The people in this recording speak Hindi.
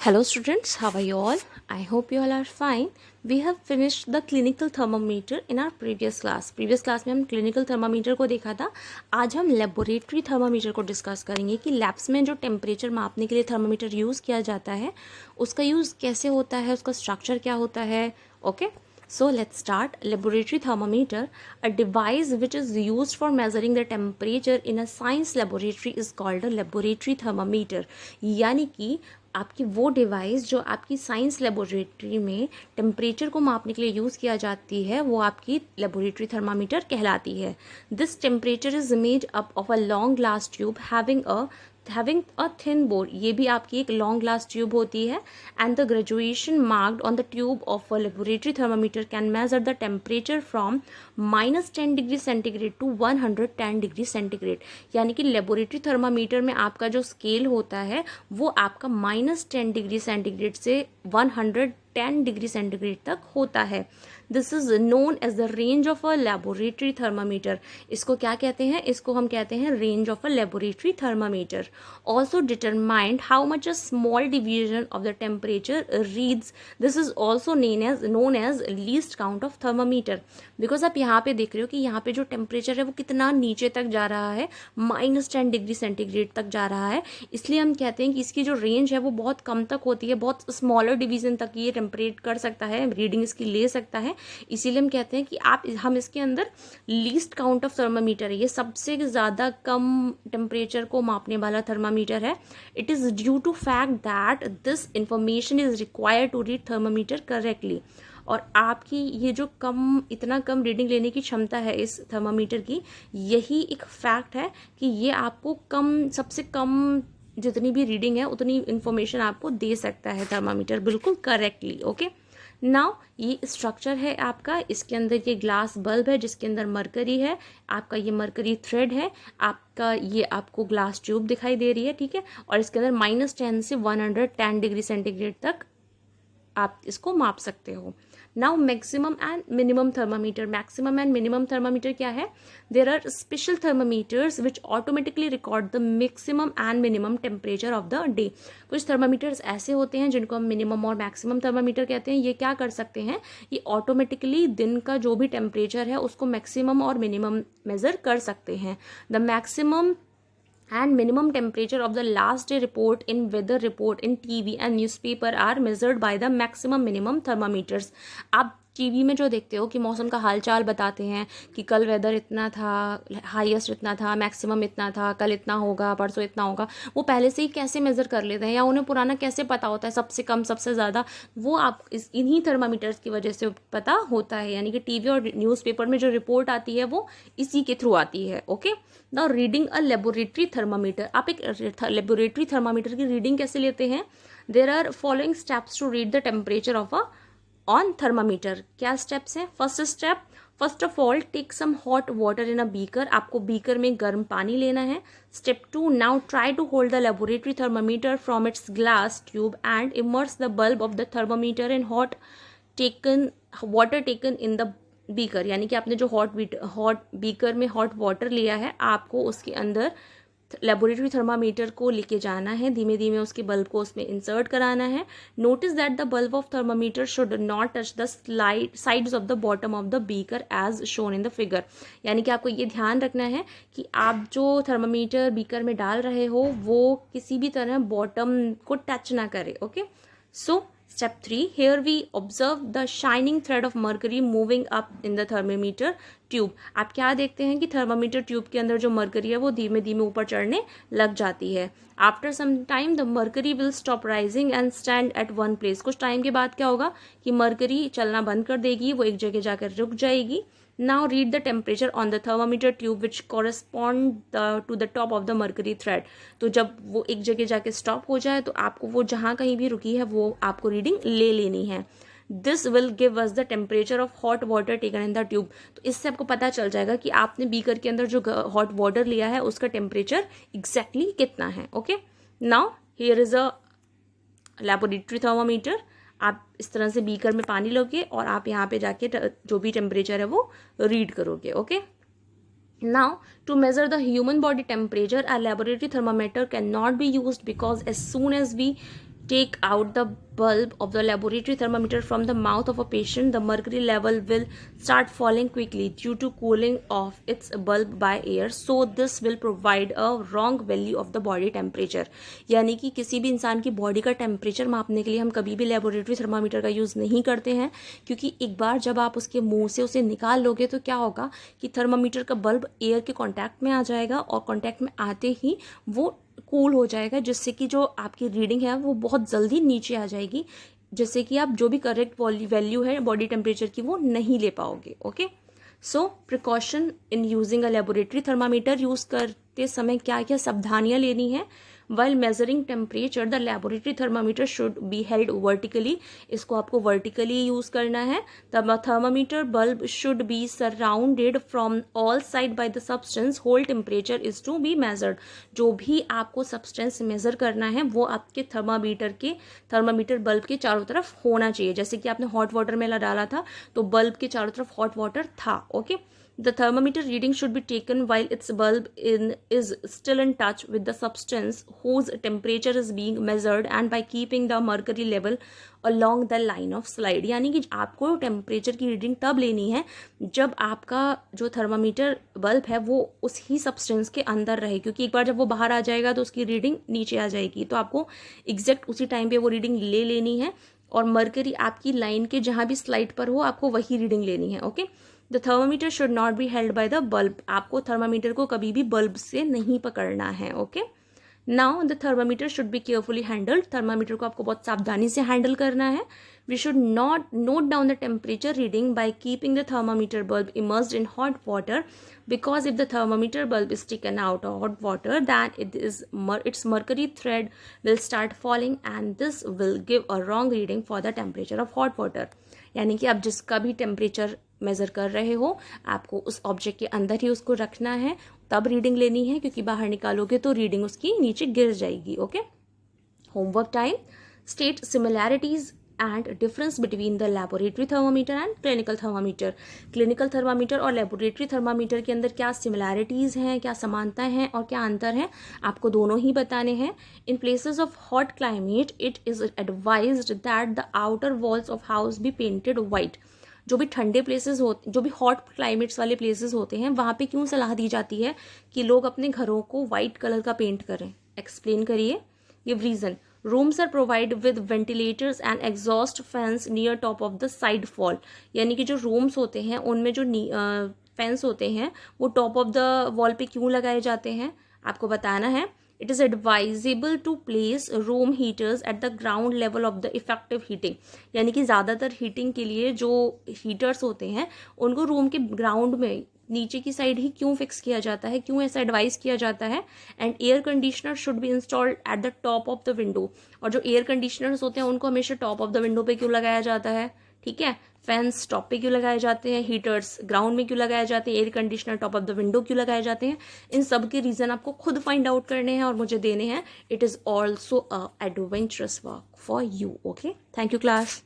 Hello students, how are you all? I hope you all are fine. We have finished the clinical thermometer in our previous class. Previous class में हम clinical thermometer को देखा था. आज हम laboratory thermometer को डिस्कस करेंगे कि लैब्स में जो टेम्परेचर मापने के लिए थर्मामीटर यूज़ किया जाता है उसका यूज़ कैसे होता है, उसका स्ट्रक्चर क्या होता है. Okay, so let's start. Laboratory thermometer, a device which is used for measuring the temperature in a science laboratory is called a laboratory thermometer. यानी कि आपकी वो डिवाइस जो आपकी साइंस लेबोरेटरी में टेम्परेचर को मापने के लिए यूज़ किया जाती है वो आपकी लेबोरेटरी थर्मामीटर कहलाती है. This temperature is made up of a long glass tube having a thin board. ये भी आपकी एक लॉन्ग ग्लास ट्यूब होती है. And the graduation marked on the tube of a laboratory thermometer can measure the temperature from -10 degree centigrade to 110 degree centigrade. यानी कि लेबोरेटरी थर्मामीटर में आपका जो स्केल होता है वो आपका -10 डिग्री सेंटीग्रेड से 110 डिग्री सेंटीग्रेड तक होता है. This is known as the range of a laboratory thermometer. इसको क्या कहते हैं? इसको हम कहते हैं range of a laboratory thermometer. Also determined how much a small division of the temperature reads. This is also known as least count of thermometer. Because आप यहाँ पे देख रहे हो कि यहाँ पे जो टेम्परेचर है वो कितना नीचे तक जा रहा है, -10 डिग्री सेंटीग्रेड तक जा रहा है. इसलिए हम कहते हैं कि इसकी जो रेंज है वो बहुत कम तक होती है, बहुत स्मॉलर डिवीजन तक ये टेम्परेट कर सकता है, रीडिंग इसकी ले सकता है. इसीलिए हम कहते हैं कि हम इसके अंदर लीस्ट काउंट ऑफ थर्मामीटर है. ये सबसे ज़्यादा कम टेम्परेचर को मापने वाला थर्मामीटर है. It is due to fact that this information is required to read thermometer correctly. और आपकी ये जो इतना कम रीडिंग लेने की क्षमता है इस थर्मामीटर की, यही एक फैक्ट है कि ये आपको सबसे कम जितनी भी रीडिंग है उतनी इन्फॉर्मेशन आपको दे सकता है थर्मामीटर बिल्कुल करेक्टली. ओके, नाउ ये स्ट्रक्चर है आपका. इसके अंदर ये ग्लास बल्ब है जिसके अंदर मरकरी है, आपका ये मरकरी थ्रेड है, आपका ये आपको ग्लास ट्यूब दिखाई दे रही है. ठीक है, और इसके अंदर -10 से 110 डिग्री सेंटीग्रेड तक आप इसको माप सकते हो. Now maximum and minimum thermometer. Maximum and minimum thermometer क्या है? There are special thermometers which automatically record the maximum and minimum temperature of the day. कुछ थर्मामीटर्स ऐसे होते हैं जिनको हम मिनिमम और मैक्सिमम थर्मामीटर कहते हैं. ये क्या कर सकते हैं? ये ऑटोमेटिकली दिन का जो भी टेम्परेचर है उसको मैक्सिमम और मिनिमम मेजर कर सकते हैं. The maximum and minimum temperature of the last day report in weather report in TV and newspaper are measured by the maximum minimum thermometers. आप टीवी में जो देखते हो कि मौसम का हालचाल बताते हैं कि कल वेदर इतना था, हाईएस्ट इतना था, मैक्सिमम इतना था, कल इतना होगा, परसों इतना होगा, वो पहले से ही कैसे मेज़र कर लेते हैं या उन्हें पुराना कैसे पता होता है सबसे कम सबसे ज़्यादा, वो आप इन्हीं थर्मामीटर्स की वजह से पता होता है. यानी कि टीवी और न्यूज़पेपर में जो रिपोर्ट आती है वो इसी के थ्रू आती है. Okay, now reading a laboratory thermometer. आप एक लेबोरेटरी थर्मामीटर की रीडिंग कैसे लेते हैं? There are following steps to read the temperature of a on thermometer. क्या स्टेप्स हैं? First step, first of all take some hot water in a beaker. आपको बीकर में गर्म पानी लेना है. Step 2, now try to hold the laboratory thermometer from its glass tube and immerse the bulb of the thermometer in water taken in the beaker. यानी कि आपने जो हॉट बीकर में हॉट वाटर लिया है, आपको उसके अंदर लेबोरेटरी थर्मामीटर को लेके जाना है, धीमे धीमे उसके बल्ब को उसमें इंसर्ट कराना है. Notice that the bulb of thermometer should not touch the sides of the bottom of the beaker as shown in the figure. यानी कि आपको ये ध्यान रखना है कि आप जो थर्मामीटर बीकर में डाल रहे हो वो किसी भी तरह बॉटम को टच ना करे. Okay, so Step 3, here we observe the shining thread of mercury moving up in the thermometer tube. आप क्या देखते हैं कि थर्मामीटर ट्यूब के अंदर जो मरकरी है वो धीमे धीमे ऊपर चढ़ने लग जाती है. After some time the mercury will stop rising and stand at one place. कुछ टाइम के बाद क्या होगा कि मरकरी चलना बंद कर देगी, वो एक जगह जाकर रुक जाएगी. Now read the temperature on the thermometer tube which correspond to the top of the mercury thread. तो जब वो एक जगह जाके स्टॉप हो जाए तो आपको वो जहाँ कहीं भी रुकी है वो आपको रीडिंग ले लेनी है. This will give us the temperature of hot water taken in the tube. तो इससे आपको पता चल जाएगा कि आपने बीकर के अंदर जो हॉट वाटर लिया है उसका टेम्परेचर एग्जैक्टली कितना है. Okay, now here is a laboratory thermometer. आप इस तरह से बीकर में पानी लोगे और आप यहाँ पे जाके जो भी टेम्परेचर है वो रीड करोगे. Okay, now to measure the human body temperature, a laboratory thermometer can not be used because as soon as we take out the bulb of the laboratory thermometer from the mouth of a patient, the mercury level will start falling quickly due to cooling of its bulb by air. So this will provide a wrong value of the body temperature. यानी कि किसी भी इंसान की बॉडी का टेम्परेचर मापने के लिए हम कभी भी लेबोरेटरी थर्मामीटर का यूज़ नहीं करते हैं, क्योंकि एक बार जब आप उसके मुंह से उसे निकाल लोगे तो क्या होगा कि थर्मामीटर का बल्ब एयर के कॉन्टैक्ट में आ जाएगा और कॉन्टैक्ट में आते ही वो कूल हो जाएगा, जिससे कि जो आपकी रीडिंग है वो बहुत जल्दी नीचे आ जाएगी, जिससे कि आप जो भी करेक्ट वैल्यू है बॉडी टेम्परेचर की वो नहीं ले पाओगे. Okay, so precaution in using a laboratory thermometer, use करते समय क्या क्या सावधानियां लेनी है. While measuring temperature, the laboratory thermometer should be held vertically. इसको आपको vertically use करना है. The thermometer bulb should be surrounded from all side by the substance. Whole temperature is to be measured. जो भी आपको substance measure करना है वो आपके थर्मामीटर बल्ब के चारों तरफ होना चाहिए. जैसे कि आपने hot water में डाला था तो बल्ब के चारों तरफ hot water था. Okay, The thermometer reading should be taken while its bulb is still in touch with the substance whose temperature is being measured and by keeping the mercury level along the line of slide. यानी कि आपको टेम्परेचर की रीडिंग तब लेनी है जब आपका जो थर्मामीटर बल्ब है वो उसी सब्सटेंस के अंदर रहे, क्योंकि एक बार जब वो बाहर आ जाएगा तो उसकी रीडिंग नीचे आ जाएगी. तो आपको एग्जैक्ट उसी टाइम पे वो रीडिंग ले लेनी है और मरकरी आपकी लाइन के जहाँ भी स्लाइड पर हो आपको वही रीडिंग लेनी है. Okay, the thermometer should not be held by the bulb. आपको थर्मामीटर को कभी भी बल्ब से नहीं पकड़ना है. Okay, now the thermometer should be carefully handled. Thermometer को आपको बहुत सावधानी से हैंडल करना है. We should not note down the temperature reading by keeping the thermometer bulb immersed in hot water, because if the thermometer bulb is taken out of hot water then its mercury thread will start falling and this will give a wrong reading for the temperature of hot water. यानी कि आप जिसका भी टेम्परेचर मेज़र कर रहे हो आपको उस ऑब्जेक्ट के अंदर ही उसको रखना है, तब रीडिंग लेनी है, क्योंकि बाहर निकालोगे तो रीडिंग उसकी नीचे गिर जाएगी. Okay, homework time. State similarities and difference between the laboratory thermometer and clinical thermometer. Clinical thermometer और लेबोरेटरी थर्मामीटर के अंदर क्या सिमिलैरिटीज़ हैं, क्या समानता हैं और क्या अंतर हैं, आपको दोनों ही बताने हैं. In places of hot climate it is advised that the outer walls of house be painted white. जो भी ठंडे प्लेसेस होते, जो भी हॉट क्लाइमेट्स वाले प्लेसेस होते हैं वहाँ पे क्यों सलाह दी जाती है कि लोग अपने घरों को वाइट कलर का पेंट करें. एक्सप्लेन करिए. Give reason. Rooms are provided with ventilators and exhaust fans near top of the side wall. यानी कि जो रूम्स होते हैं उनमें जो फैंस होते हैं वो टॉप ऑफ द वॉल पे क्यों लगाए जाते हैं आपको बताना है. It is advisable to place room heaters at the ground level of the effective heating. यानी कि ज़्यादातर हीटिंग के लिए जो हीटर्स होते हैं उनको रूम के ग्राउंड में नीचे की साइड ही क्यों फिक्स किया जाता है, क्यों ऐसा एडवाइस किया जाता है. And air conditioner should be installed at the top of the window. और जो एयर कंडीशनर्स होते हैं उनको हमेशा टॉप ऑफ द विंडो पे क्यों लगाया जाता है. ठीक है, फैंस टॉप पे क्यों लगाए जाते हैं, हीटर्स ग्राउंड में क्यों लगाए जाते हैं, air conditioner top of the window क्यों लगाए जाते हैं. इन सब के रीज़न आपको खुद फाइंड आउट करने हैं और मुझे देने हैं. It is also a adventurous work for you. Okay, thank you class.